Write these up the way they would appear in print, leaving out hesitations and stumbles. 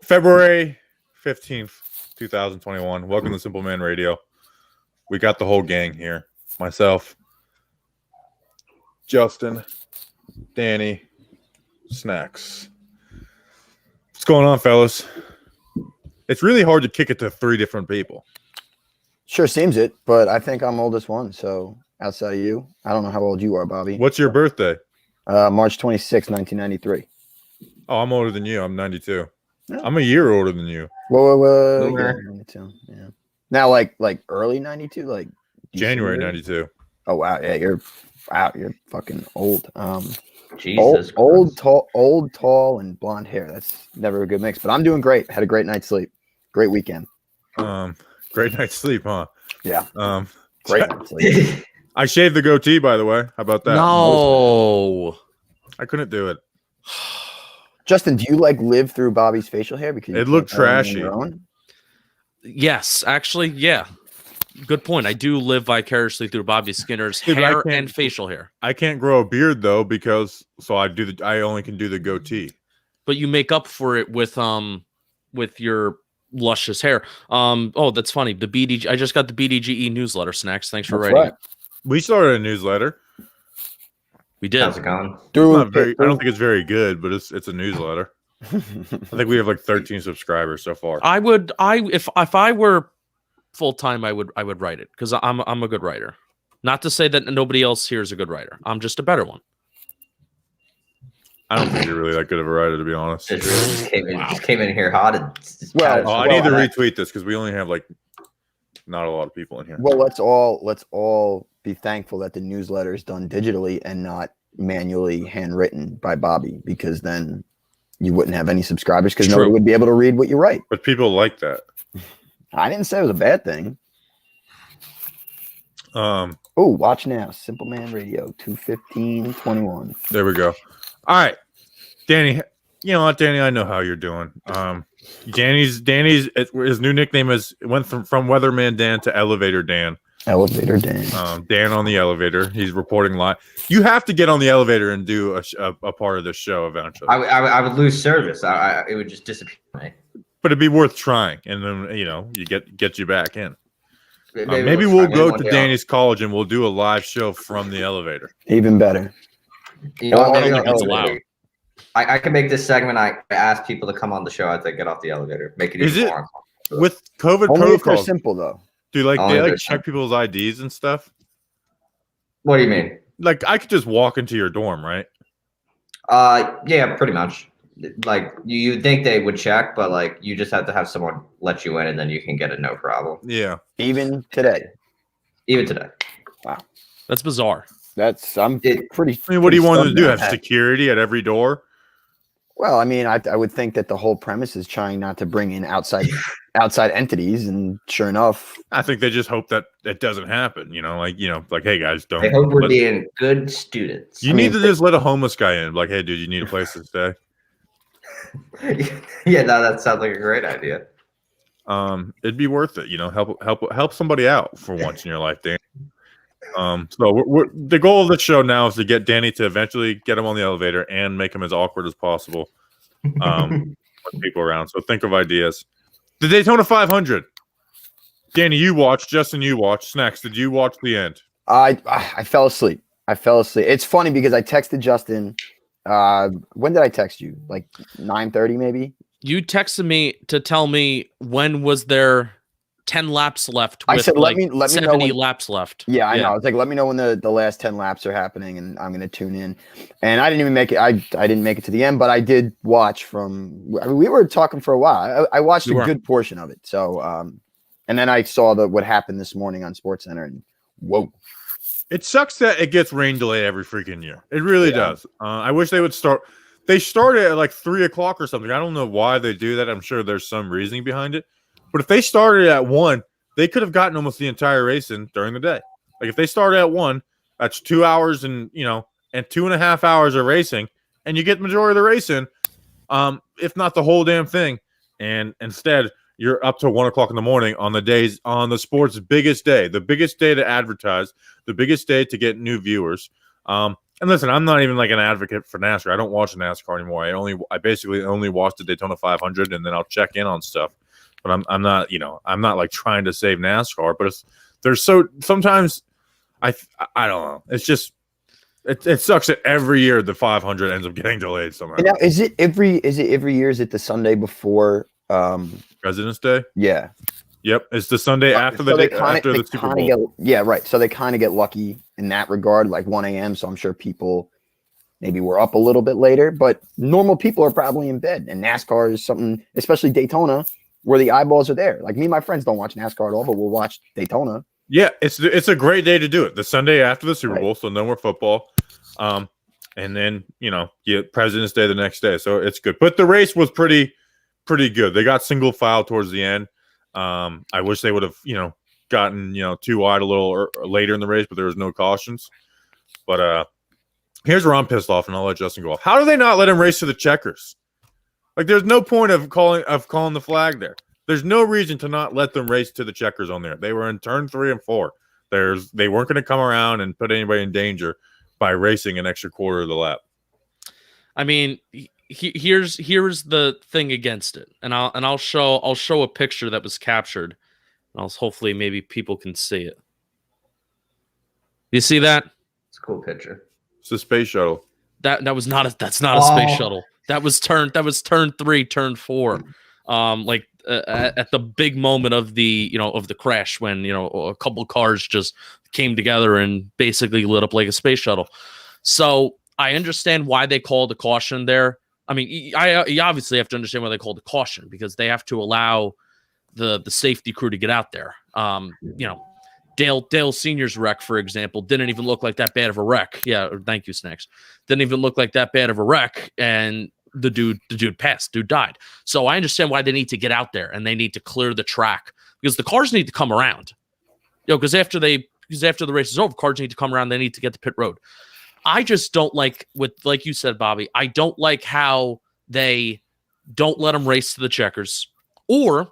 February 15th, 2021. Welcome to Simple Man Radio. We got the whole gang here. Myself, Justin, Danny, Snacks. What's going on, fellas? It's really hard to kick it to three different people. Sure seems it, but I think I'm oldest one. So outside of you, I don't know how old you are, Bobby. What's your birthday? March 26, 1993. Oh, I'm older than you. I'm 92. Yeah. I'm a year older than you. Whoa. Yeah, 92. Yeah. Now, like early 92, like January 92. Oh wow, yeah, you're fucking old. Jesus, old, tall, and blonde hair. That's never a good mix. But I'm doing great. Had a great night's sleep. Great weekend. Great night's sleep, huh? Yeah. Great night's sleep. I shaved the goatee, by the way. How about that? No, I couldn't do it. Justin, do you live through Bobby's facial hair because it looked trashy? Yes, actually, yeah. Good point. I do live vicariously through Bobby Skinner's hair and facial hair. I can't grow a beard though because I only can do the goatee. But you make up for it with your luscious hair. Oh, that's funny. The BDG. I just got the BDGE newsletter. Snacks. Thanks for writing. Right. We started a newsletter. We did. How's it going? I don't think it's very good, but it's a newsletter. I think we have like 13 subscribers so far. If I were full time, I would write it because I'm a good writer. Not to say that nobody else here is a good writer. I'm just a better one. I don't think you're really that good of a writer, to be honest. It really just came in here hot. And I need to retweet this because we only have not a lot of people in here. Well, let's all be thankful that the newsletter is done digitally and not manually handwritten by Bobby, because then you wouldn't have any subscribers because nobody would be able to read what you write. But people like that. I didn't say it was a bad thing. Watch now. Simple Man Radio 215-21. There we go. All right. Danny, you know what, Danny? I know how you're doing. Danny's his new nickname went from Weatherman Dan to Elevator Dan. Elevator Dan. Dan on the elevator. He's reporting live. You have to get on the elevator and do a part of the show eventually. I would lose service. It would just disappear. But it'd be worth trying, and then you get you back in. Maybe we'll go to Danny's college and we'll do a live show from the elevator. Even better. I don't think it's allowed. I can make this segment. I ask people to come on the show as they get off the elevator. Make it even more uncomfortable. With COVID only protocols. If they're simple though. Do they check people's IDs and stuff? What do you mean? I could just walk into your dorm, right? Yeah, pretty much. You'd think they would check, but you just have to have someone let you in, and then you can get it no problem. Yeah. Even today. Wow, that's bizarre. Pretty. I mean, what do you want to do? Have security at every door? Well, I mean, I would think that the whole premise is trying not to bring in outside entities, and sure enough, I think they just hope that it doesn't happen. Hey guys, don't. I hope we're being good students. You need to just let a homeless guy in. Hey, dude, you need a place to stay. Yeah, no, that sounds like a great idea. It'd be worth it. Help somebody out for once in your life, Dan. So the goal of the show now is to get Danny to eventually get him on the elevator and make him as awkward as possible with people around. So think of ideas. The Daytona 500. Danny, you watched. Justin, you watched. Snacks, did you watch the end? I fell asleep. It's funny because I texted Justin. When did I text you? 9:30 maybe? You texted me to tell me when was there 10 laps left. I said, let me 70 know laps left. Yeah, I know. I was let me know when the last 10 laps are happening, and I'm going to tune in. And I didn't even make it. I didn't make it to the end, but I did watch we were talking for a while. I watched a good portion of it. So, and then I saw what happened this morning on SportsCenter, and whoa. It sucks that it gets rain delay every freaking year. It really does. I wish they would start. They started at 3:00 or something. I don't know why they do that. I'm sure there's some reasoning behind it. But if they started at 1, they could have gotten almost the entire race in during the day. If they started at 1, that's 2 hours and 2.5 hours of racing, and you get the majority of the race in, if not the whole damn thing. And instead, you're up to 1:00 in the morning on the sport's biggest day, the biggest day to advertise, the biggest day to get new viewers. And And listen, I'm not even like an advocate for NASCAR. I don't watch NASCAR anymore. I basically only watch the Daytona 500, and then I'll check in on stuff. But I'm not, I'm not like trying to save NASCAR. But sometimes I don't know. It's just it sucks that every year the 500 ends up getting delayed somehow. And now, is it every year? Is it the Sunday before President's Day? Yeah. Yep, it's the Sunday after the Super Bowl. Right. So they kind of get lucky in that regard, like 1 a.m. So I'm sure people maybe were up a little bit later, but normal people are probably in bed. And NASCAR is something, especially Daytona, where the eyeballs are there. Like me and my friends don't watch NASCAR at all, but we'll watch Daytona. Yeah, it's a great day to do it. The Sunday after the Super Bowl, so no more football. And then President's Day the next day, so it's good. But the race was pretty good. They got single file towards the end. I wish they would have, gotten, too wide a little later in the race, but there was no cautions. But here's where I'm pissed off, and I'll let Justin go off. How do they not let him race to the checkers? Like, there's no point of calling the flag there. There's no reason to not let them race to the checkers on there. They were in turn 3 and 4. They weren't going to come around and put anybody in danger by racing an extra quarter of the lap. I mean, here's the thing against it, and I'll show a picture that was captured. And hopefully maybe people can see it. You see that? It's a cool picture. It's a space shuttle. That's not a space shuttle. That was turn 3, turn 4. At the big moment of the of the crash, when a couple cars just came together and basically lit up like a space shuttle. So I understand why they called a caution there. I mean, you obviously have to understand why they called a caution, because they have to allow the safety crew to get out there. Dale Sr.'s wreck, for example, didn't even look like that bad of a wreck. Yeah, thank you, Snacks. Didn't even look like that bad of a wreck, and the dude passed. Dude died. So I understand why they need to get out there and they need to clear the track, because the cars need to come around. Because after the race is over, cars need to come around. They need to get to pit road. I just don't like, like you said, Bobby, I don't like how they don't let them race to the checkers, or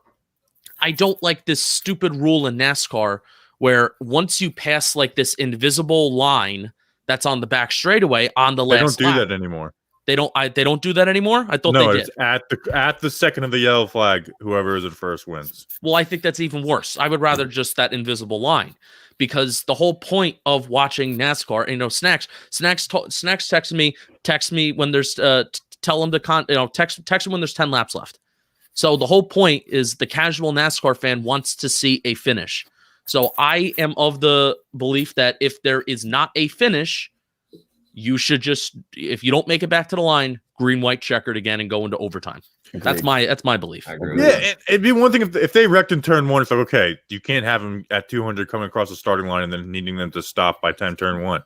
I don't like this stupid rule in NASCAR where once you pass like this invisible line that's on the back straightaway on the last lap. They don't do that anymore. They don't do that anymore? I thought they did. It's at the second of the yellow flag, whoever is at first wins. Well, I think that's even worse. I would rather just that invisible line, because the whole point of watching NASCAR, Snacks text me when there's tell him to text him when there's 10 laps left. So the whole point is the casual NASCAR fan wants to see a finish. So I am of the belief that if there is not a finish, you should just, if you don't make it back to the line, green, white, checkered again and go into overtime. Agreed. That's my belief. Yeah, it'd be one thing if they wrecked in turn 1. It's like, okay, you can't have them at 200 coming across the starting line and then needing them to stop by time turn 1.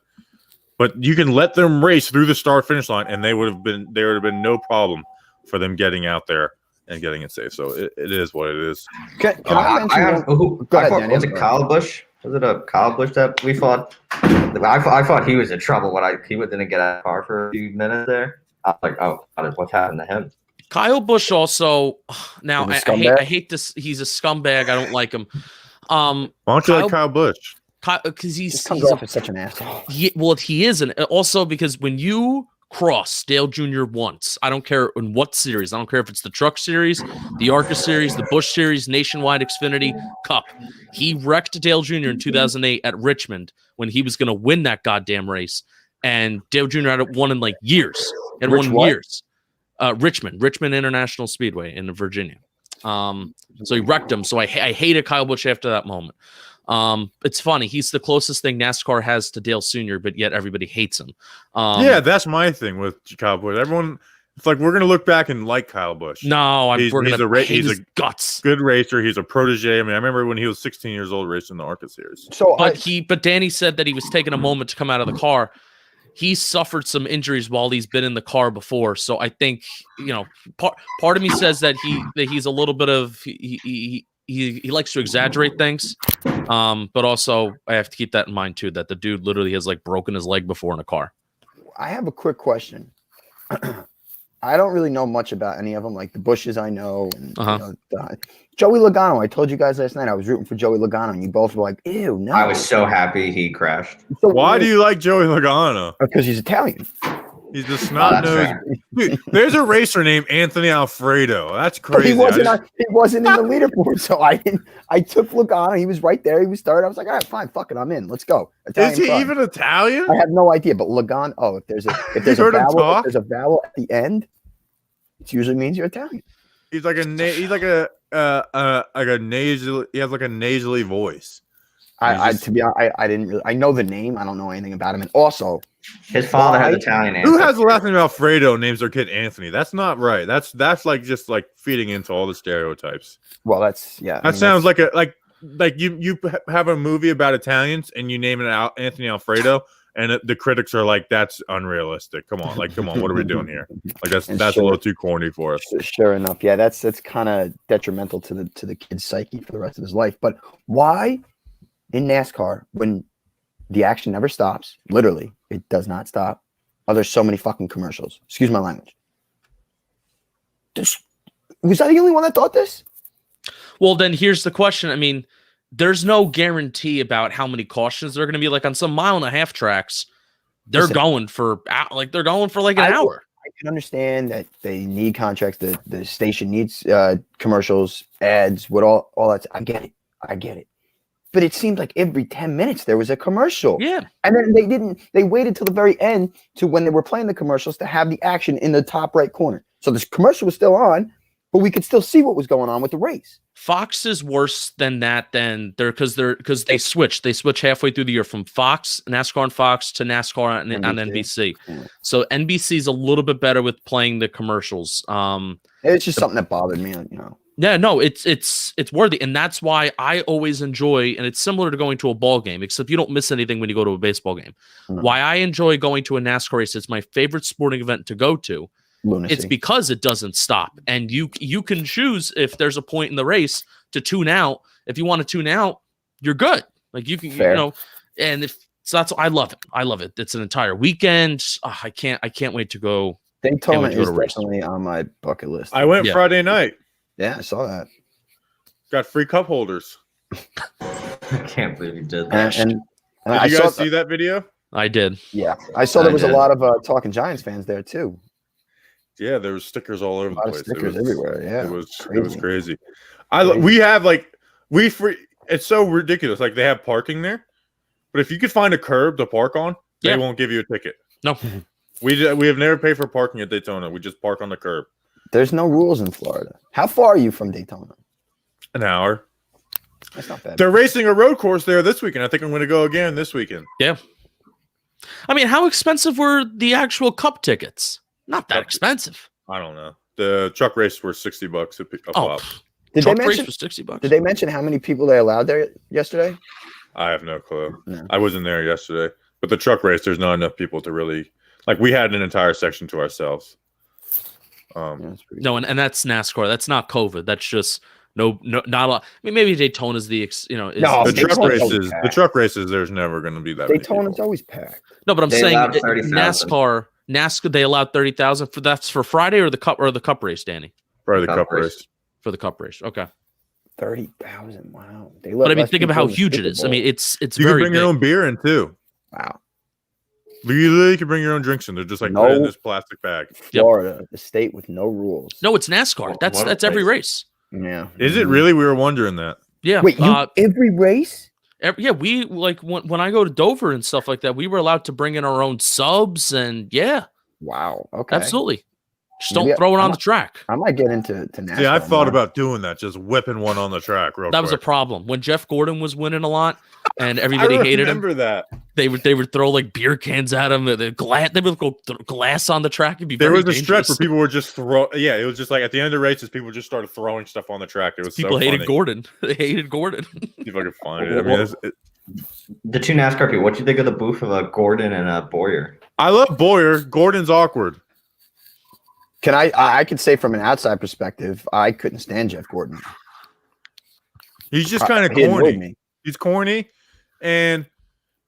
But you can let them race through the start finish line, and there would have been no problem for them getting out there and getting it safe. So it is what it is. Can I mention? Go ahead, Danny. Was it Kyle Busch? Was it a Kyle Busch that we fought? I thought he was in trouble when he didn't get out of the car for a few minutes there. I was like, oh, what's happened to him? Kyle Busch also. Now I hate this. He's a scumbag. I don't like him. Why don't you like Kyle Busch? Because he comes off as such an asshole. He is, and also because when you cross Dale Jr. once, I don't care in what series. I don't care if it's the Truck Series, the ARCA Series, the Busch Series, Nationwide Xfinity Cup. He wrecked Dale Jr. in 2008 at Richmond when he was going to win that goddamn race, and Dale Jr. had won in like years. Years. Richmond International Speedway in Virginia. So he wrecked him. So I hated Kyle Busch after that moment. It's funny. He's the closest thing NASCAR has to Dale Sr., but yet everybody hates him. Yeah, that's my thing with Kyle Busch. Everyone, it's like we're gonna look back and like Kyle Busch. No, he's a guts. Good racer. He's a protege. I mean, I remember when he was 16 years old racing the ARCA Series. But Danny said that he was taking a moment to come out of the car. He suffered some injuries while he's been in the car before, so I think part of me says that he's a little bit of he likes to exaggerate things, but also I have to keep that in mind too, that the dude literally has like broken his leg before in a car. I have a quick question. I don't really know much about any of them. Like the Bushes, I know. And, Uh-huh. Joey Logano. I told you guys last night I was rooting for Joey Logano, and you both were like, "Ew, no." I was so happy he crashed. So Why do you like Joey Logano? Because he's Italian. He's the that's snot-nosed. fair. Dude, there's a racer named Anthony Alfredo. That's But crazy. he wasn't in the leaderboard, so I took Logano. He was right there. He was third. I was like, all right, fine, fuck it, I'm in. Let's go. Is he pride. even Italian? I have no idea, but Logano. Oh, if there's a heard him vowel, talk? if there's a vowel at the end, it usually means you're Italian. He's like a nasally. He has like a nasally voice. To be honest, I didn't really. I know the name. I don't know anything about him. And also, His father Why? has Italian Who ancestry. has the last name Alfredo names their kid Anthony? That's not right. That's like just like feeding into all the stereotypes. well, that's yeah. That sounds like you have a movie about Italians and you name it Anthony Alfredo, and the critics are like, that's unrealistic. Come on, what are we doing here? Like that's And a sure. little too corny for us. Sure enough, yeah. That's kind of detrimental to the kid's psyche for the rest of his life. But why in NASCAR when the action never stops? Literally, it does not stop. Oh, there's so many fucking commercials. Excuse my language. Was I the only one that thought this? Well, then here's the question. I mean, there's no guarantee about how many cautions there are going to be. Like on some 1.5 mile tracks, they're Listen, going for like an hour. I can understand that they need contracts. The station needs commercials, ads, all that. I get it. But it seemed like every 10 minutes there was a commercial. Yeah. And then they waited till the very end to when they were playing the commercials to have the action in the top right corner. So this commercial was still on, but we could still see what was going on with the race. Fox is worse than that. Because they switch. They switch halfway through the year from NASCAR on Fox to NASCAR on NBC. Yeah. So NBC is a little bit better with playing the commercials. It's just something that bothered me, Yeah, no, it's worthy, and that's why I always enjoy. And it's similar to going to a ball game, except you don't miss anything when you go to a baseball game. No. Why I enjoy going to a NASCAR race? It's my favorite sporting event to go to. Lunacy. It's because it doesn't stop, and you can choose if there's a point in the race to tune out. If you want to tune out, you're good. Like you can, Fair. and if so, I love it. I love it. It's an entire weekend. I can't wait to go. Daytona to go is to race. definitely on my bucket list. I went Yeah. Friday night. Yeah, I saw that. Got free cup holders. I can't believe you did that. And Did I you saw guys see that video? I did. Yeah, I saw there I was a did. lot of Talking Giants fans there too. Yeah, there was stickers all over A the lot of place. stickers everywhere. Yeah, It was crazy. crazy. Crazy. We have it's so ridiculous. Like they have parking there, but if you could find a curb to park on, they Yeah. won't give you a ticket. No. We have never paid for parking at Daytona. We just park on the curb. There's no rules in Florida. How far are you from Daytona? An hour. That's not bad. They're racing a road course there this weekend. I think I'm going to go again this weekend. Yeah. I mean, how expensive were the actual cup tickets? Not that expensive. I don't know. The truck race were $60 a Oh, pop. Did truck they race mention? was $60. Did they mention how many people they allowed there yesterday? I have no clue. No. I wasn't there yesterday. But the truck race, there's not enough people to really we had an entire section to ourselves. Yeah, that's pretty No, and that's NASCAR. That's not COVID. That's just no, not a lot. I mean, maybe Daytona's No, the Daytona's truck races, there's never going to be that many Daytona's people. always packed. no, but I'm They saying allowed 30,000. NASCAR they allowed 30,000 for that's for Friday or the cup race, Danny, Probably the Cup cup race. for the cup race. Okay, 30,000. Wow. They but I mean, think about how huge it is. I mean, it's You can very bring your big. own beer in too. wow. You literally can bring your own drinks in. They're just No. put in this plastic bag. Florida, the state with no rules. No, it's NASCAR. Well, That's what a that's every place. race. Yeah. Is it really? We were wondering that. Yeah. Wait, every race? Yeah, we like when I go to Dover and stuff like that, we were allowed to bring in our own subs, and yeah, Wow. Okay. absolutely. Just Maybe don't throw it I on might- the track. I might get into NASCAR. Yeah, I thought more. about doing that, just whipping one on the track real That was a quick. problem when Jeff Gordon was winning a lot, and everybody hated him. remember that. They would throw like beer cans at him. The glass. They would go glass on the track. It'd be There very was a stretch where dangerous. people were just Yeah, it was just like at the end of the races, people just started throwing stuff on the track. It was People so hated funny. Gordon. They hated Gordon. See if I could find it. I mean, The two NASCAR people, what do you think of the booth of Gordon and Boyer? I love Boyer. Gordon's awkward. Can I could say from an outside perspective, I couldn't stand Jeff Gordon. He's just kind of He annoyed corny. me. He's corny, and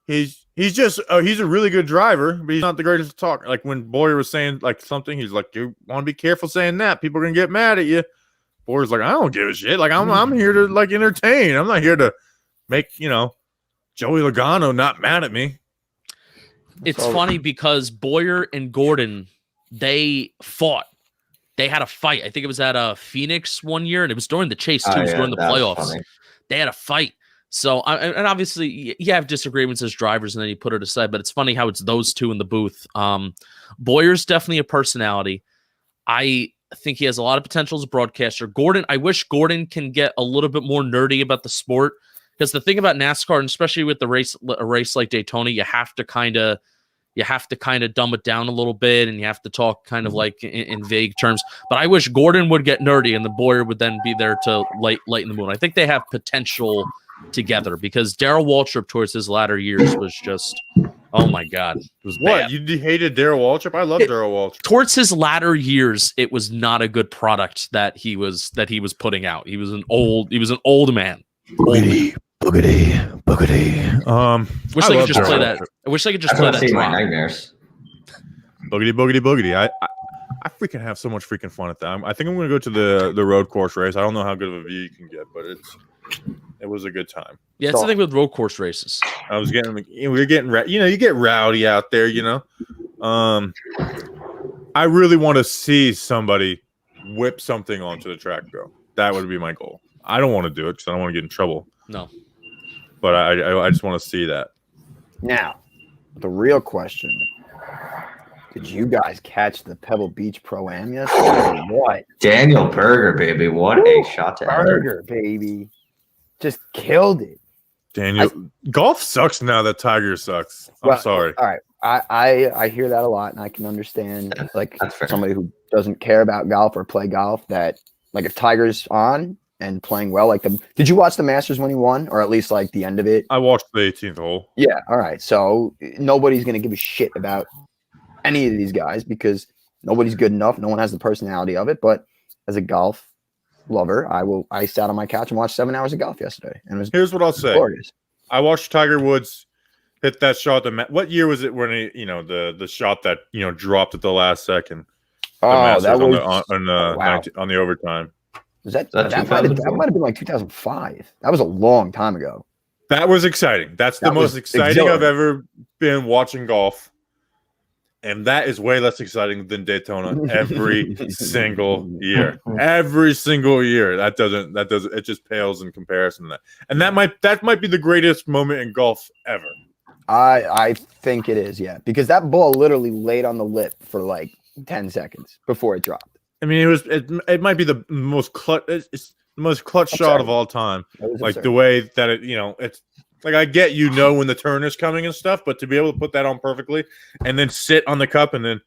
he He's just he's a really good driver, but he's not the greatest to talk. Like when Boyer was saying like something, he's like, "You want to be careful saying that. People are gonna get mad at you." Boyer's like, "I don't give a shit. Like I'm here to like entertain. I'm not here to make Joey Logano not mad at me." It's funny because Boyer and Gordon, they fought. They had a fight. I think it was at Phoenix one year, and it was during the chase too. It was during the playoffs. They had a fight. So, and obviously, you have disagreements as drivers, and then you put it aside. But it's funny how it's those two in the booth. Boyer's definitely a personality. I think he has a lot of potential as a broadcaster. Gordon, I wish Gordon can get a little bit more nerdy about the sport, because the thing about NASCAR, and especially with a race like Daytona, you have to kind of dumb it down a little bit, and you have to talk kind of like in vague terms. But I wish Gordon would get nerdy, and the Boyer would then be there to lighten the mood. I think they have potential together, because Darrell Waltrip towards his latter years was just, oh my god, it was what bad. You hated Darrell Waltrip? I love Darrell Waltrip. Towards his latter years, it was not a good product that he was putting out. He was an old man. Boogity. Wish I could just play that. I wish I could just play that drop. Nightmares. Boogity. I freaking have so much freaking fun at that. I think I'm going to go to the road course race. I don't know how good of a view you can get, but it was a good time. Yeah, it's the thing with road course races. We were getting, you get rowdy out there, I really want to see somebody whip something onto the track, bro. That would be my goal. I don't want to do it because I don't want to get in trouble. No. But I just want to see that. Now, the real question. Did you guys catch the Pebble Beach Pro-Am yesterday? What? Daniel Berger, baby. What a shot to Berger, baby. Just killed it. Daniel, golf sucks now that Tiger sucks. I'm sorry. All right. I hear that a lot, and I can understand like somebody who doesn't care about golf or play golf, that like if Tiger's on and playing well, like did you watch the Masters when he won, or at least like the end of it? I watched the 18th hole. Yeah. All right. So nobody's gonna give a shit about any of these guys because nobody's good enough. No one has the personality of it. But as a golf lover, I sat on my couch and watched 7 hours of golf yesterday, and it was here's what I'll say. Glorious. I watched Tiger Woods hit that shot. What year was it when he, the shot that dropped at the last second? Oh, that was on the overtime. Was that might have been like 2005. That was a long time ago. That was exciting. That's the most exciting I've ever been watching golf. And that is way less exciting than Daytona every single year. Every single year. That doesn't it just pales in comparison to that. And that might be the greatest moment in golf ever. I think it is, yeah. Because that ball literally laid on the lip for like 10 seconds before it dropped. I mean, it might be the most clutch. It's the most clutch shot of all time. Like absurd. The way that it's like I get when the turn is coming and stuff, but to be able to put that on perfectly and then sit on the cup and then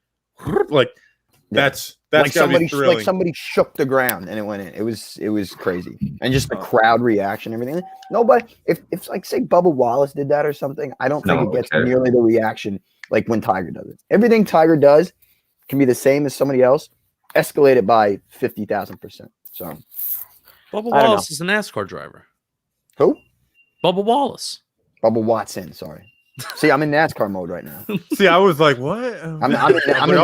that's like somebody thrilling. Like somebody shook the ground and it went in. It was crazy, and just the crowd reaction, everything. Nobody, if like say Bubba Wallace did that or something, I don't think it gets nearly the reaction like when Tiger does it. Everything Tiger does can be the same as somebody else, escalated by 50,000%. So Bubba Wallace is a NASCAR driver. Who? Bubba Wallace. Bubba Watson, sorry. See, I'm in NASCAR mode right now. See, I was like, what? I'll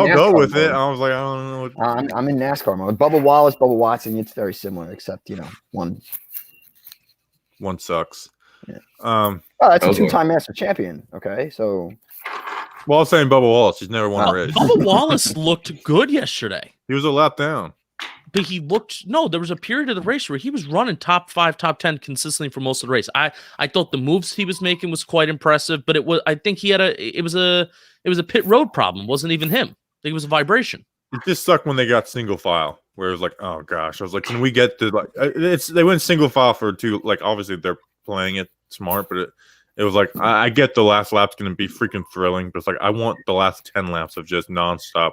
go with it. I was like, I don't know. I'm in NASCAR mode. Bubba Wallace, Bubba Watson, it's very similar, except, one sucks. Yeah. That's a two-time master champion. Okay, so. Well, I was saying Bubba Wallace. He's never won a race. Bubba Wallace looked good yesterday. He was a lap down. But there was a period of the race where he was running top 5, top 10 consistently for most of the race. I thought the moves he was making was quite impressive, but I think it was a pit road problem. It wasn't even him. I think it was a vibration. It just sucked when they got single file, where it was like, oh gosh. I was like, can we get to they went single file for two, like obviously they're playing it smart, but it was like I get the last lap's gonna be freaking thrilling, but it's like I want the last 10 laps of just nonstop.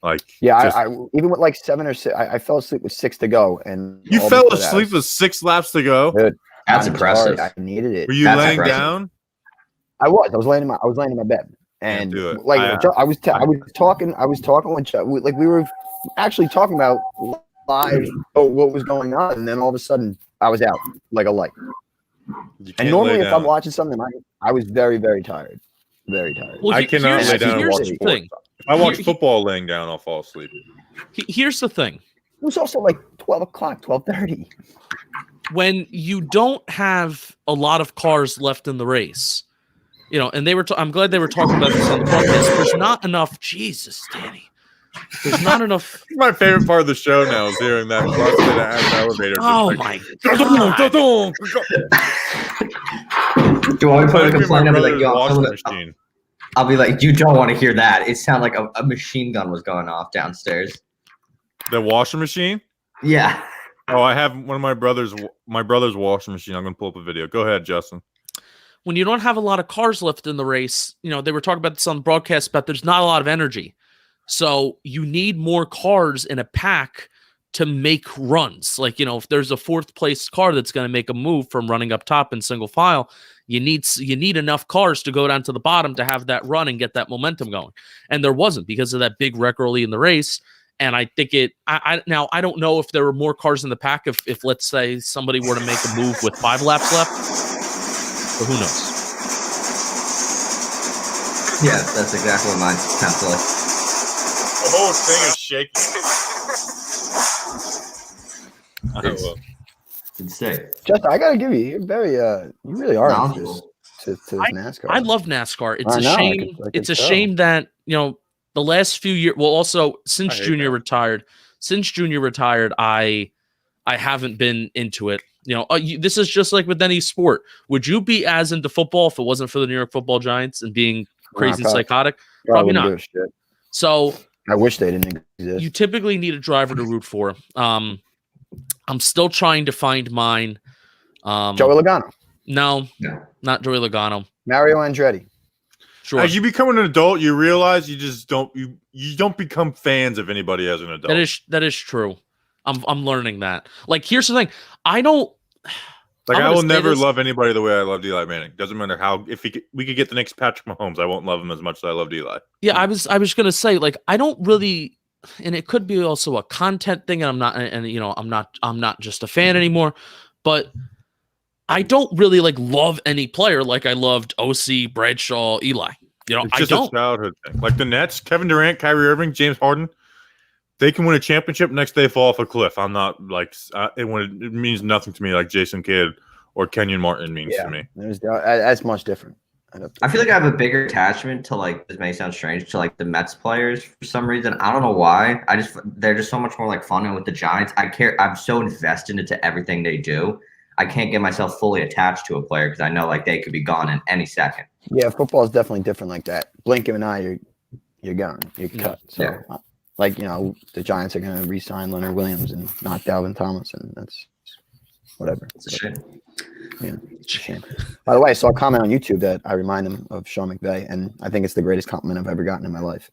Like I even with like 7 or 6, I fell asleep with 6 to go, and you fell asleep with 6 laps to go. Dude, that's impressive. Sorry, I needed it. Were you laying down? I was laying in my bed, and like I was talking with Chuck, like we were actually talking about live what was going on, and then all of a sudden I was out like a light. And normally, if I'm watching something, I was very, very tired. Very tired. Well, I cannot lay down and here's watch the sports. thing. If I watch football laying down, I'll fall asleep. Here's the thing. It was also like 12 o'clock, 12:30. When you don't have a lot of cars left in the race, and they were. I'm glad they were talking about this on the broadcast. There's not enough. Jesus, Danny. There's not enough. My favorite part of the show now is hearing that busted ass elevator. Oh my god! Do I put a My complaint? I'll be like, brother's yo, washing machine. I'll be like, you don't want to hear that. It sounded like a machine gun was going off downstairs. The washing machine? Yeah. Oh, I have one of my brother's washing machine. I'm gonna pull up a video. Go ahead, Justin. When you don't have a lot of cars left in the race, they were talking about this on the broadcast, but there's not a lot of energy. So you need more cars in a pack to make runs. Like, if there's a fourth place car that's going to make a move from running up top in single file, you need enough cars to go down to the bottom to have that run and get that momentum going. And there wasn't because of that big wreck early in the race. And I think I don't know if there were more cars in the pack if let's say somebody were to make a move with 5 laps left, but who knows? Yeah, that's exactly what mine sounds like. The whole thing is shaking. It's sick. Justin, I gotta give you, you're very you really are into Knowledgeable. this NASCAR. I love NASCAR. It's I a know, I shame. could It's a tell. shame that the last few years. Well, also since I hate Junior that. retired. Since Junior retired, I haven't been into it. This is just like with any sport. Would you be as into football if it wasn't for the New York Football Giants and being crazy probably- psychotic? Probably Probably wouldn't not. give a shit. So I wish they didn't exist. you typically need a driver to root for. I'm still trying to find mine. Joey Logano, No, No. not Joey Logano. Mario Andretti. Sure. As you become an adult, you realize you just don't you don't become fans of anybody as an adult. That is true. I'm learning that. Like, here's the thing. I don't Like, I'm I gonna will say never this- love anybody the way I loved Eli Manning. Doesn't matter how. If we could get the next Patrick Mahomes, I won't love him as much as I loved Eli. Yeah, I was gonna say, like, I don't really, and it could be also a content thing, and I'm not just a fan anymore, but I don't really love any player like I loved OC, Bradshaw, Eli. It's I just don't. a childhood thing. Like the Nets, Kevin Durant, Kyrie Irving, James Harden, they can win a championship. Next day, fall off a cliff. I'm not like it means nothing to me like Jason Kidd or Kenyon Martin means to me. That's much different. I feel like I have a bigger attachment to this may sound strange to the Mets players for some reason. I don't know why. They're just so much more fun. And with the Giants, I'm so invested into everything they do. I can't get myself fully attached to a player because I know they could be gone in any second. Yeah, football is definitely different like that. Blink of an eye, you're gone. You're cut. So, Yeah. The Giants are going to re-sign Leonard Williams and not Dalvin Tomlinson. That's whatever. It's a shame. Yeah, it's a shame. By the way, I saw a comment on YouTube that I remind him of Sean McVay, and I think it's the greatest compliment I've ever gotten in my life.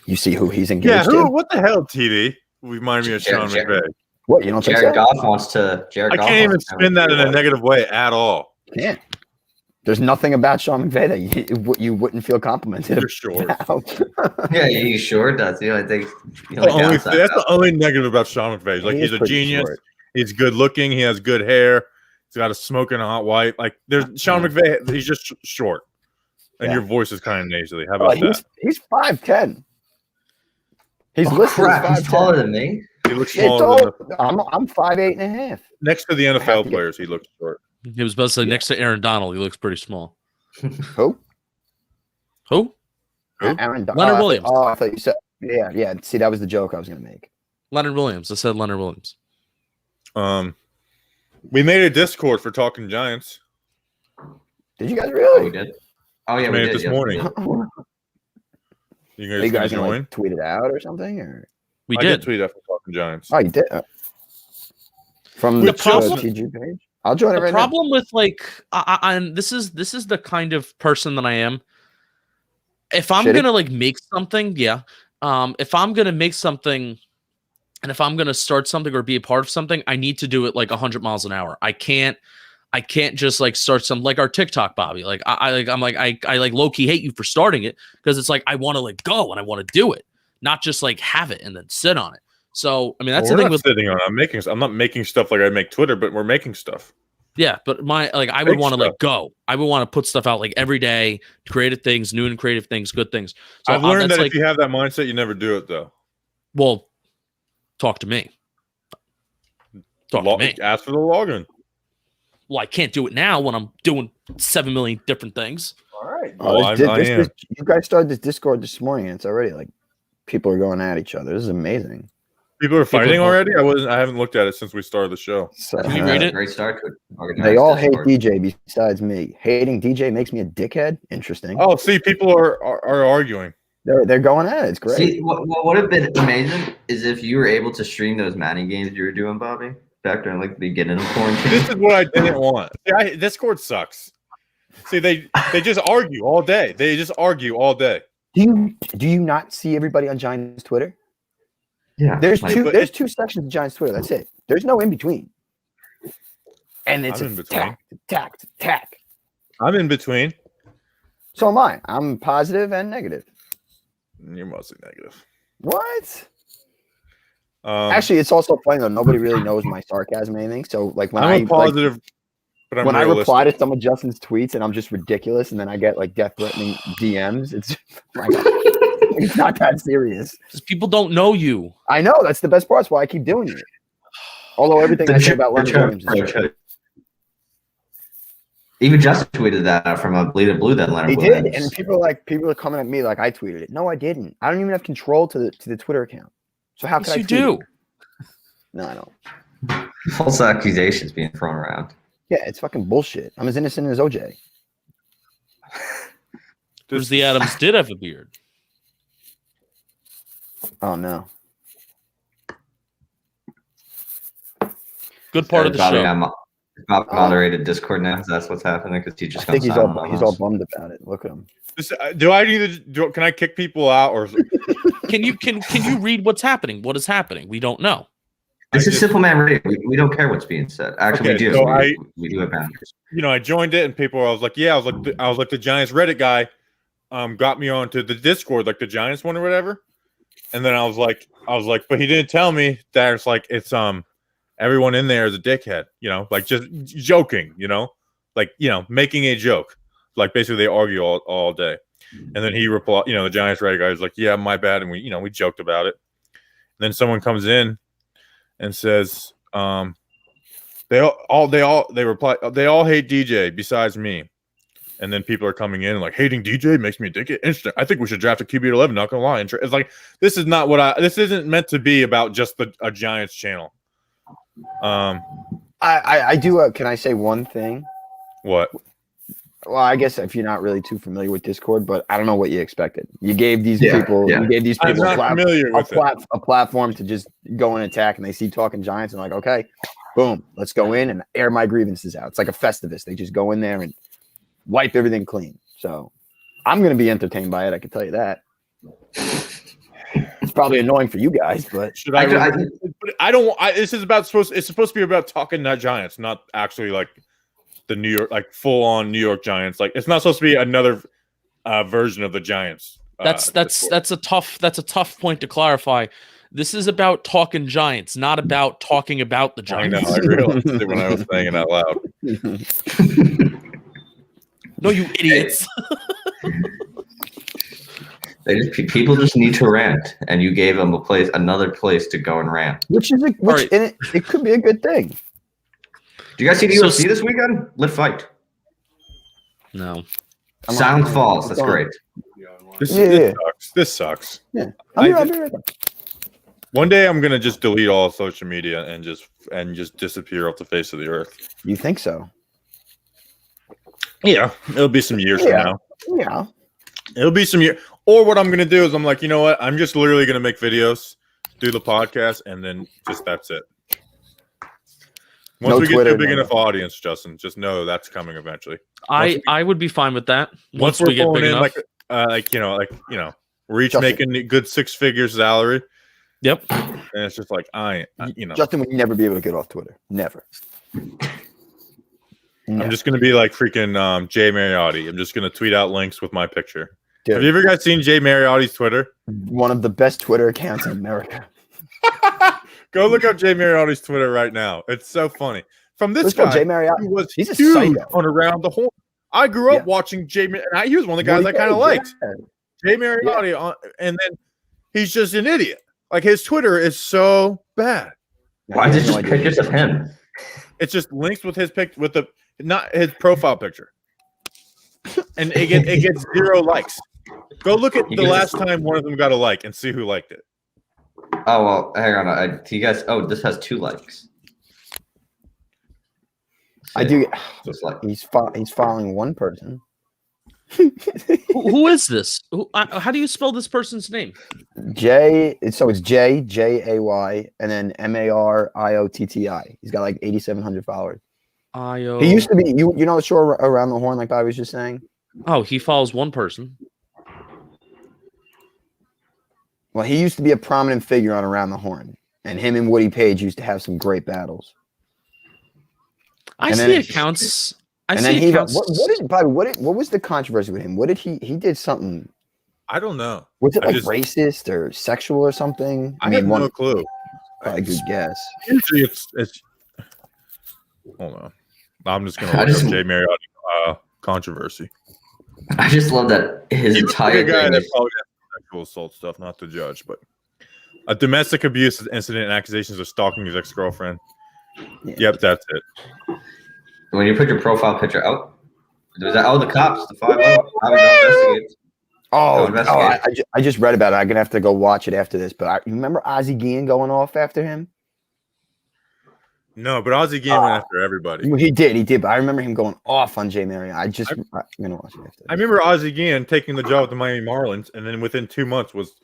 You see who he's engaged Yeah, to? what the hell, TD? Remind me of Sean Jared. McVay. What, you don't think Jared so? Goff wants to. I can't even spin that in a negative way at all. Can't. There's nothing about Sean McVay that you wouldn't feel complimented For sure. about. Yeah, he sure does. I think That's the only negative about Sean McVay. He He's is a pretty genius. short. He's good looking. He has good hair. He's got a smoking hot white. There's Sean McVay. He's just short, and Yeah. your voice is kind of nasally. How about that? He's 5'10". He's Oh, listed crap, as he's 5'10". taller than me. He looks Yeah, smaller than I'm 5'8.5". next to the have NFL to get- players. He looks short. He was supposed to say next to Aaron Donald. He looks pretty small. Who? Who? Aaron Leonard Williams. Oh, I thought you said yeah. See, that was the joke I was gonna make. Leonard Williams. I said Leonard Williams. We made a Discord for Talking Giants. Did you guys Oh, we really? did. Oh yeah, we Made it did this yes, we morning. did. Are You you guys guys gonna gonna join? tweet it out or something? Or We I did. tweet after Talking Giants. oh, you did from The the problem- TG page. I'll join it The right problem with and this is the kind of person that I am. If I'm Shitty? gonna make something, yeah. If I'm gonna make something, and if I'm gonna start something or be a part of something, I need to do it 100 miles an hour. I can't just start some our TikTok, Bobby. I low key hate you for starting it because it's I want to go and I want to do it, not just have it and then sit on it. So I mean that's We're the thing not with sitting on. I'm not making stuff like I make Twitter, but we're making stuff. Yeah, but I would want to like go. I would want to put stuff out like every day, creative things, new and creative things, good things. So I've learned that like, if you have that mindset, you never do it though. Well, talk to me. Talk to me. Ask for the login. Well, I can't do it now when I'm doing 7 million different things. All right. You guys started this Discord this morning, and it's already like people are going at each other. This is amazing. People are fighting already. I haven't looked at it since we started the show. So, Can you read it? Great start to it. They all hate DJ besides me. Hating DJ makes me a dickhead. Interesting. Oh, see, people are arguing. They're going at it. It's great. See, what would have been amazing is if you were able to stream those Manning games you were doing, Bobby, back during like the beginning of quarantine. This is what I didn't want. See, Discord sucks. See, they just argue all day. They just argue all day. Do you not see everybody on Giants Twitter? Yeah, there's two sections of Giants Twitter. That's it. There's no in between. And it's attack. I'm in between. So am I. I'm positive and negative. You're mostly negative. What? Actually, it's also funny though. Nobody really knows my sarcasm or anything. So like when I'm positive, but when I reply to some of Justin's tweets and I'm just ridiculous, and then I get like death threatening DMs, it's like, it's not that serious. Because people don't know you. I know, that's the best part. That's why I keep doing it. Although everything I say about Leonard Williams is true. Even Justin tweeted that from a Bleed It Blue that Leonard Williams. He did, and people are coming at me like I tweeted it. No, I didn't. I don't even have control to the Twitter account. So how can I tweet do? It? No, I don't. False accusations being thrown around. Yeah, it's fucking bullshit. I'm as innocent as OJ. Because the Adams did have a beard. Oh no. Good part of the show. Bob moderated Discord now. That's what's happening because he just. I think he's all bummed about it. Look at him. Can I kick people out or? Can you read what's happening? What is happening? We don't know. This is Simple Man Radio. We don't care what's being said. Actually, we do. So we do have boundaries. I joined it, and people. I was like the Giants Reddit guy, got me onto the Discord, like the Giants one or whatever. And then I was like, but he didn't tell me that it's everyone in there is a dickhead, like just joking, like making a joke, like basically they argue all day. And then he replied, the Giants Reddit guy was like, yeah, my bad, and we joked about it. And then someone comes in and says, they all hate DJ besides me. And then people are coming in and like, hating DJ makes me a dickhead. Interesting. I think we should draft a QB at 11. Not gonna lie, it's like this isn't meant to be about just a Giants channel. I do. Can I say one thing? What? Well, I guess if you're not really too familiar with Discord, but I don't know what you expected. You gave these people a platform to just go and attack, and they see Talking Giants and like, okay, boom, let's go in and air my grievances out. It's like a Festivus. They just go in there and wipe everything clean. So I'm going to be entertained by it. I can tell you that. It's probably annoying for you guys, but it's supposed to be about Talking Giants, not actually like the New York, like full on New York Giants. Like it's not supposed to be another version of the Giants. That's a tough point to clarify. This is about Talking Giants, not about talking about the Giants. I know. I realized it when I was saying it out loud. No, you idiots. People just need to rant, and you gave them another place to go and rant. It could be a good thing. Do you guys see the UFC this weekend? Live Fight. No. Silent Falls. That's great. This sucks. Yeah. One day I'm gonna just delete all social media and just disappear off the face of the earth. You think so? Yeah, it'll be some years from now. Yeah. It'll be some years. Or what I'm going to do is I'm like, you know what? I'm just literally going to make videos, do the podcast, and then just that's it. Once we get to a big enough audience, Justin, just know that's coming eventually. I would be fine with that. Once we get big enough. We're each making good 6 figures salary. Yep. And it's just like, Justin would never be able to get off Twitter. Never. I'm just going to be like freaking Jay Mariotti. I'm just going to tweet out links with my picture. Dude. Have you ever guys seen Jay Mariotti's Twitter? One of the best Twitter accounts in America. Go look up Jay Mariotti's Twitter right now. It's so funny. from this First of all, guy Jay Marriott, who was he's a huge psycho. on Around the Horn. I grew up watching Jay, and he was one of the guys I kind of liked. Jay Mariotti, and then he's just an idiot. Like his Twitter is so bad. Why is it just pictures of him? It's just links with his pic with the not his profile picture, and it gets 0 likes. Go look at the last time one of them got a like and see who liked it. Oh well, hang on. You guys. Oh, this has 2 likes. I do. Just like He's following one person. Who is this? How do you spell this person's name? So it's Jay, and then Mariotti. He's got like 8,700 followers. He used to be you know the show Around the Horn, like I was just saying. Oh, he follows one person. Well, he used to be a prominent figure on Around the Horn, and him and Woody Page used to have some great battles. I see accounts. What was the controversy with him? What did he did something? I don't know. Was it racist or sexual or something? I have no clue. Probably a good guess. Usually it's hold on. I'm just gonna look up Jay Mariotti controversy. I just love that his entire guy thing that is probably has sexual assault stuff, not to judge, but a domestic abuse incident and accusations of stalking his ex-girlfriend. Yeah. Yep, that's it. when you put your profile picture out. Was that the cops, the 5-0? I just read about it. I'm gonna have to go watch it after this. But you remember Ozzie Guillen going off after him? No, but Ozzie Guillen went after everybody. He did. But I remember him going off on Jay Marriott. I'm gonna watch it after. I remember Ozzie Guillen taking the job with the Miami Marlins, and then within 2 months was,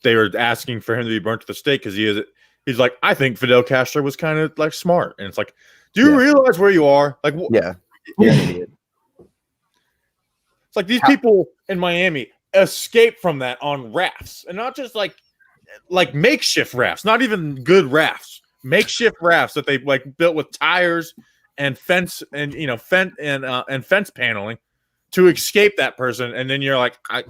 they were asking for him to be burnt to the stake because he's like, I think Fidel Castro was kind of like smart, and it's like, do you realize where you are? Like, yeah. It's like these people in Miami escape from that on rafts, and not just like makeshift rafts, not even good rafts. Makeshift rafts that they like built with tires and fence and fence paneling to escape that person, and then you're like, it's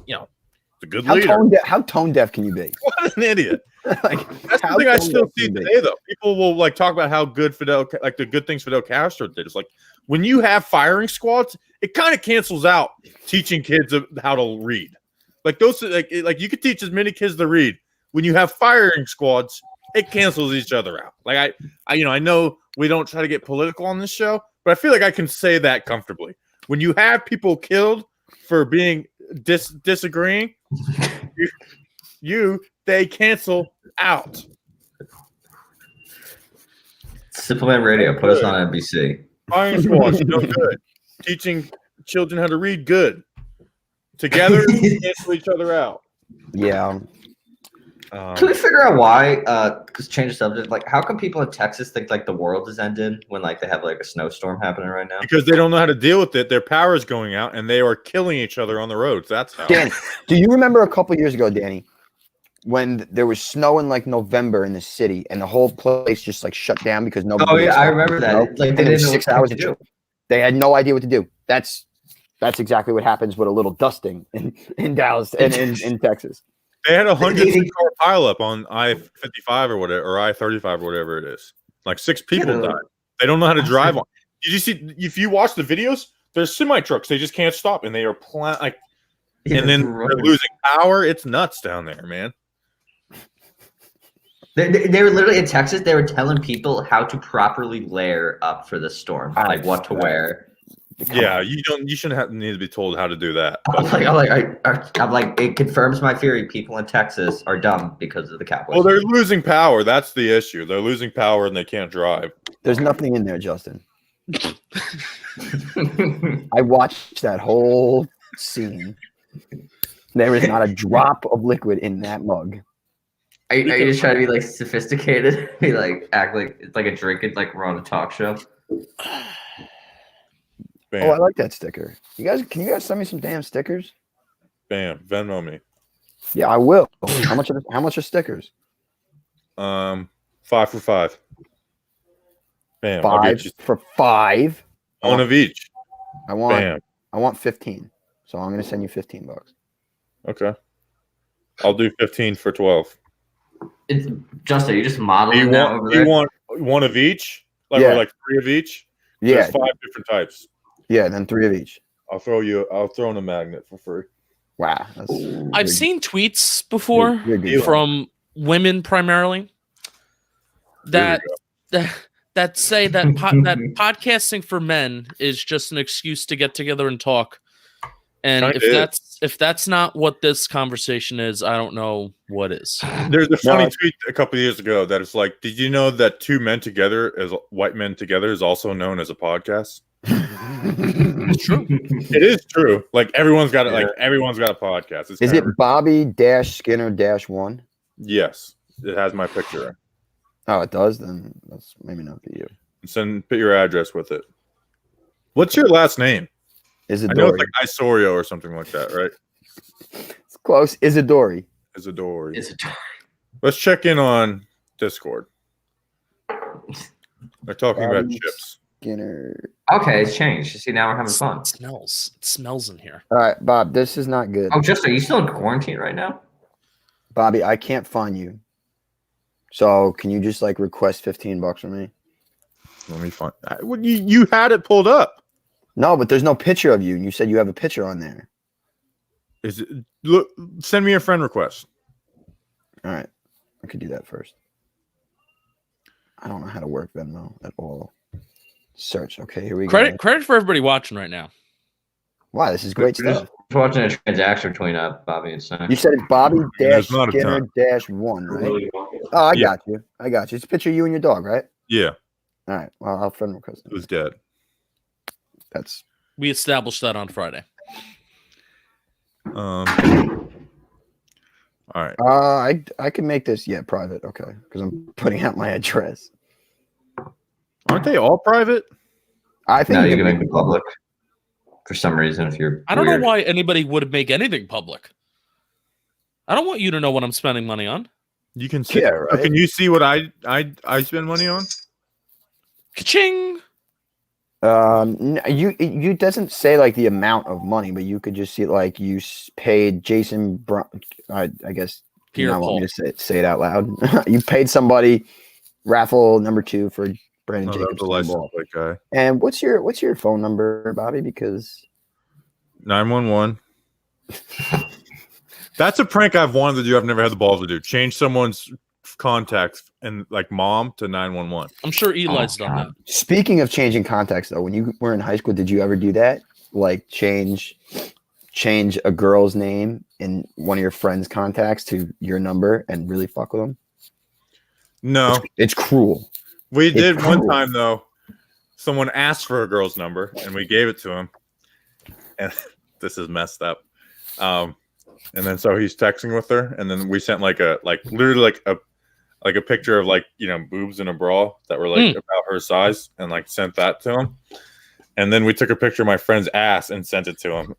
a good leader. How tone deaf can you be? What an idiot! That's the thing I still see today, though. People will like talk about how good the good things Fidel Castro did. It's like when you have firing squads, it kind of cancels out teaching kids how to read. Like those, like you could teach as many kids to read. When you have firing squads, it cancels each other out. Like I know we don't try to get political on this show, but I feel like I can say that comfortably. When you have people killed for being disagreeing, they cancel out. Supplement Radio, put us on NBC. Firing squads, no good. Teaching children how to read, good. Together, cancel each other out. Yeah. Can we figure out why? Just change the subject. Like, how come people in Texas think like the world is ending when like they have like a snowstorm happening right now? Because they don't know how to deal with it. Their power is going out, and they are killing each other on the roads. That's how. Danny, do you remember a couple years ago, Danny, when there was snow in like November in the city, and the whole place just like shut down because nobody? Oh yeah, I remember that. Like they didn't know 6 hours to do. They had no idea what to do. That's exactly what happens with a little dusting in Dallas and in Texas. They had 100-car pileup on I-55 or whatever, or I-35 or whatever it is. Like 6 people died. They don't know how to drive on. Did you see? If you watch the videos, there's semi trucks. They just can't stop, and they are and then they're losing power. It's nuts down there, man. They were literally in Texas. They were telling people how to properly layer up for the storm, like what to wear. Yeah, you shouldn't need to be told how to do that. I'm like, it confirms my theory. People in Texas are dumb because of the Cowboys. Well, they're losing power. That's the issue. They're losing power and they can't drive. There's nothing in there, Justin. I watched that whole scene. There is not a drop of liquid in that mug. Are you just trying to be like sophisticated? Be like act like it's like a drinking like we're on a talk show. Bam. Oh, I like that sticker. Can you guys send me some damn stickers? Bam, Venmo me. Yeah, I will. How much are stickers? 5 for 5. Bam. 5 for 5. One of each. I want 15. So I'm gonna send you $15. Okay. I'll do 15 for 12. It's Justin, you just modeling that over there. You want one of each? Like, Yeah. or like 3 of each. Yeah. There's 5 different types. Yeah, then 3 of each. I'll throw in a magnet for free. Wow. I've seen tweets before you're good. from women primarily that that say that that podcasting for men is just an excuse to get together and talk. And if that's not what this conversation is, I don't know what is. There's a funny tweet a couple of years ago that it's like, did you know that 2 men together, as white men together, is also known as a podcast? It's true. It is true. Like everyone's got it. Like everyone's got a podcast. Is it Bobby-Skinner-1? Yes, it has my picture. Oh, it does. Then that's maybe not be you. Put your address with it. What's your last name? Isidori. I know it's like Isorio or something like that, right? It's close. Isidori. Isidori. Let's check in on Discord. They're talking about chips. Skinner. Okay, it's changed. See, now we're having fun. It smells in here. All right, Bob, this is not good. Oh, are you still in quarantine right now? Bobby, I can't find you. So can you just like request $15 from me? Let me find. You had it pulled up. No, but there's no picture of you. You said you have a picture on there. Is it? Look, send me a friend request. All right, I could do that first. I don't know how to work Venmo at all. Search. Okay, here we go. Credit for everybody watching right now. Wow, this is great stuff. We're watching a transaction between Bobby and Sam. You said it's Bobby-Skinner-1, right? Oh, I got you. It's a picture of you and your dog, right? Yeah. All right. Well, I'll friend request it. It was dead. We established that on Friday. All right. I can make this private. Okay, because I'm putting out my address. Aren't they all private? I think you can make it public. For some reason, if you're I don't know why anybody would make anything public. I don't want you to know what I'm spending money on. You can see. Right? Can you see what I spend money on? Ka-ching! You doesn't say like the amount of money, but you could just see like you paid Jason Brown. I guess you don't want me to say it out loud. You paid somebody raffle number 2 for Brandon Jacobs. The license plate guy. And what's your phone number, Bobby? Because 911. That's a prank I've wanted to do. I've never had the balls to do. Change someone's contacts and like mom to 911. I'm sure Eli's done that. Speaking of changing contacts, though, when you were in high school, did you ever do that? Like change a girl's name in one of your friends' contacts to your number and really fuck with them? No, it's cruel. We did one time though. Someone asked for a girl's number and we gave it to him. And this is messed up. And then so he's texting with her, and then we sent literally a picture of boobs in a bra that were about her size, and sent that to him. And then we took a picture of my friend's ass and sent it to him.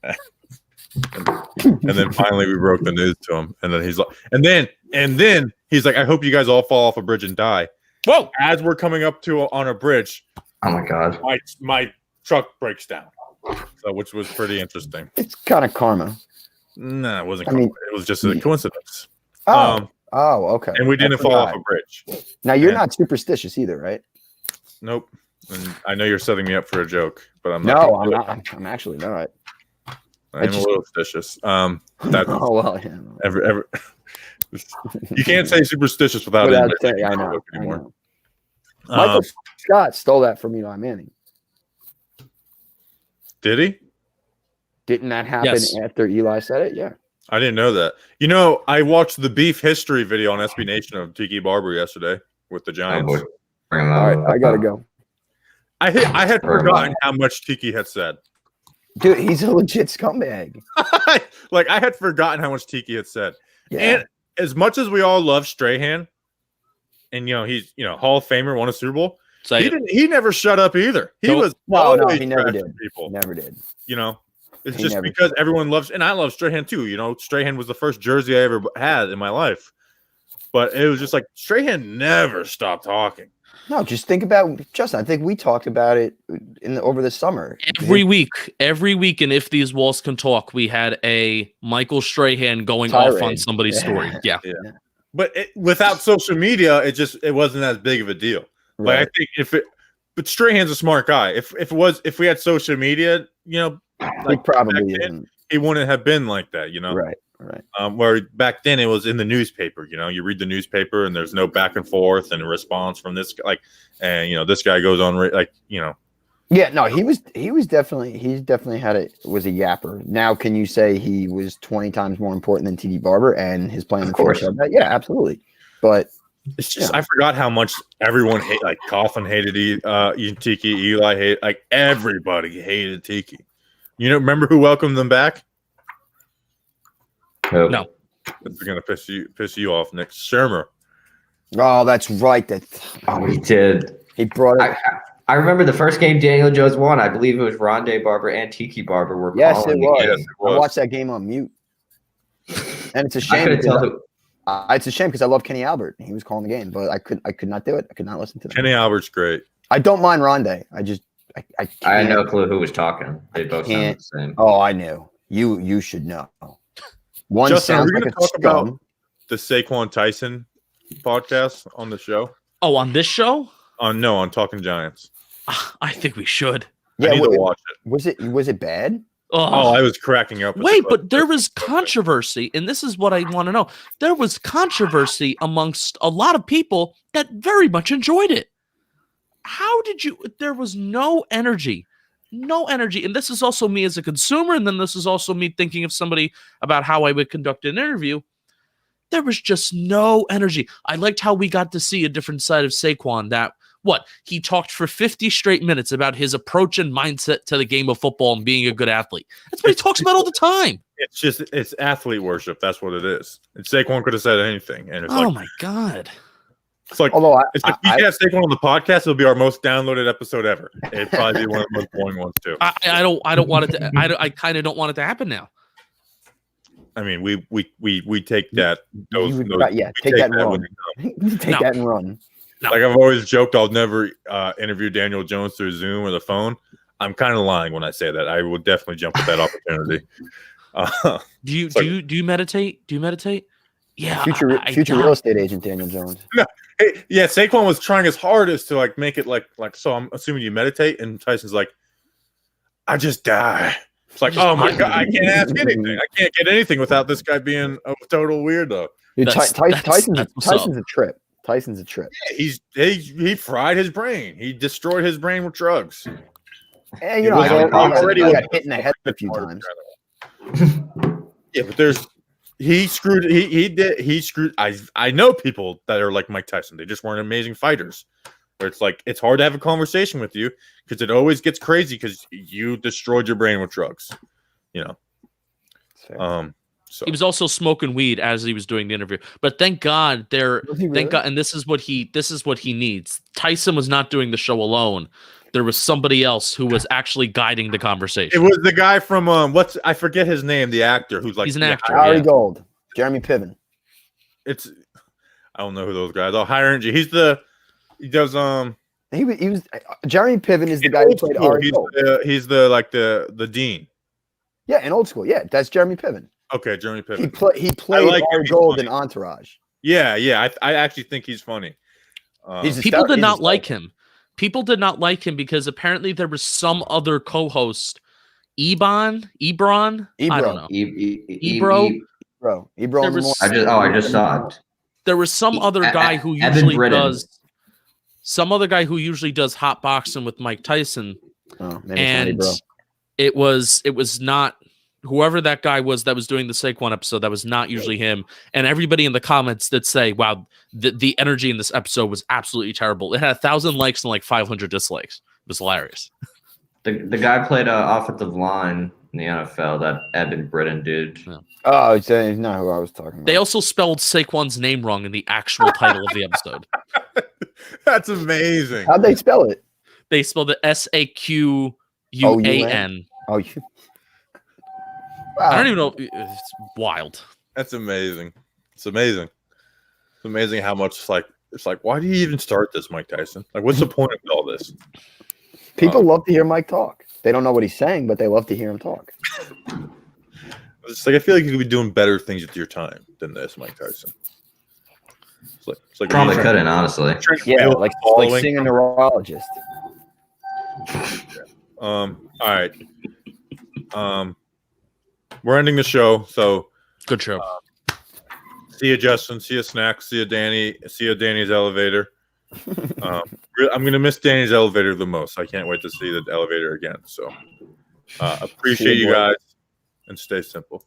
and then finally we broke the news to him. And then he's like, and then he's like, I hope you guys all fall off a bridge and die. Whoa! As we're coming up on a bridge, oh my god, my truck breaks down. So which was pretty interesting. It's kind of karma. No, it wasn't. It was just a coincidence. Oh, okay. And we didn't fall off a bridge. Now you're not superstitious either, right? Nope. And I know you're setting me up for a joke, but I'm not. No, I'm not. I'm actually not. I'm a little suspicious. That's yeah. Every you can't say superstitious without saying, I know anymore. Michael Scott stole that from Eli Manning. Did he? Didn't that happen after Eli said it? Yeah. I didn't know that. I watched the beef history video on SB Nation of Tiki Barber yesterday with the Giants. All right, I gotta go. I had forgotten how much Tiki had said. Dude, he's a legit scumbag. I had forgotten how much Tiki had said. Yeah. And as much as we all love Strahan, and he's Hall of Famer, won a Super Bowl. He never shut up either. He was he never did. People never did. It's just because everyone loves, and I love Strahan too. Strahan was the first jersey I ever had in my life, but it was just like Strahan never stopped talking. No, just think about Justin. I think we talked about it over the summer. Every week, and If These Walls Can Talk, we had a Michael Strahan going off on somebody's story. Yeah. But without social media, it wasn't as big of a deal. Right. I think But Strahan's a smart guy. If we had social media, He probably isn't. he wouldn't have been like that, Right. Where back then it was in the newspaper. You read the newspaper and there's no back and forth and a response from this guy, this guy goes on Yeah, no, he's definitely was a yapper. Now, can you say he was 20 times more important than Tiki Barber and his playing? Of course. Yeah, absolutely. But it's just I forgot how much everyone hated. Like Coughlin hated Tiki, Eli hated, like everybody hated Tiki. Remember who welcomed them back? Who? No. It's gonna piss you off, Nick Shermer. Oh, that's right. He did. He brought it. I remember the first game Daniel Jones won. I believe it was Rondé Barber and Tiki Barber were Yes, calling it was. the game. Yes, it was. I watched that game on mute, and it's a I shame. couldn't tell who. It's a shame because I love Kenny Albert. He was calling the game, but I could not do it. I could not listen to them. Kenny Albert's great. I don't mind Rondé. I had no clue who was talking. They both sounded the same. Oh, I knew. You should know. One Justin, are sounds we like going to a talk about scum. the Saquon Tyson podcast on the show? Oh, on this show? No, on Talking Giants. I think we should. Yeah, I need to watch it. Was it bad? Oh, I was cracking up. Wait, but there was controversy, and this is what I want to know. There was controversy amongst a lot of people that very much enjoyed it. How did you? There was no energy. And this is also me as a consumer, and then this is also me thinking of somebody about how I would conduct an interview. There was just no energy. I liked how we got to see a different side of Saquon. That he talked for 50 straight minutes about his approach and mindset to the game of football and being a good athlete. That's what he talks about all the time. It's athlete worship. That's what it is. And Saquon could have said anything, and it's my God. It's like, Although if we have Saquon on the podcast, it'll be our most downloaded episode ever. It'd probably be one of the most boring ones too. I don't want it to. I kind of don't want it to happen now. I mean, we take that. Take that and run. No. Like I've always joked, I'll never interview Daniel Jones through Zoom or the phone. I'm kind of lying when I say that. I will definitely jump at that opportunity. Do you meditate? Do you meditate? Yeah. Future real estate agent Daniel Jones. No. Hey, yeah, Saquon was trying his hardest to make it like. So I'm assuming you meditate, and Tyson's like, I just die. It's like, oh my God, I can't ask anything. I can't get anything without this guy being a total weirdo. Dude, Tyson's a trip. Tyson's a trip. Yeah, he fried his brain. He destroyed his brain with drugs. And I got hit in the head a few times. Yeah, but he screwed. I know people that are like Mike Tyson. They just weren't amazing fighters. Where it's like it's hard to have a conversation with you because it always gets crazy because you destroyed your brain with drugs. So he was also smoking weed as he was doing the interview. But thank God thank God, and this is what he needs. Tyson was not doing the show alone. There was somebody else who was actually guiding the conversation. It was the guy from I forget his name, the actor who's like he's an actor. Ari Gold, Jeremy Piven. I don't know who those guys are. Higher energy. He does He was Jeremy Piven is the guy who played Ari Gold. He's the dean. Yeah, in Old School. Yeah, that's Jeremy Piven. Okay, Jeremy Piven. He played Ari Gold in Entourage. Yeah. I actually think he's funny. People did not like him. People did not like him because apparently there was some other co-host, Ebron. I don't know. Ebro. I just saw it. There was some other guy who usually does hot boxing with Mike Tyson. Oh, maybe and it was not whoever that guy was that was doing the Saquon episode. That was not usually him. And everybody in the comments that say, wow, the energy in this episode was absolutely terrible. It had 1,000 likes and like 500 dislikes. It was hilarious. The guy played offensive line in the NFL, that Evan Britton dude. Yeah. Oh, it's not who I was talking about. They also spelled Saquon's name wrong in the actual title of the episode. That's amazing. How'd they spell it? They spelled it SAQUAN. Oh, you. Wow. I don't even know. It's wild. That's amazing. It's amazing. It's amazing how much it's like, why do you even start this, Mike Tyson? Like, what's the point of all this? People love to hear Mike talk. They don't know what he's saying, but they love to hear him talk. It's like I feel like you could be doing better things with your time than this, Mike Tyson. It's like Probably couldn't, honestly. Yeah, like seeing a neurologist. All right. We're ending the show. So Good show. see you, Justin. See you, Snacks. See you, Danny. See you, Danny's elevator. I'm gonna miss Danny's elevator the most. I can't wait to see the elevator again. So appreciate you guys and stay simple.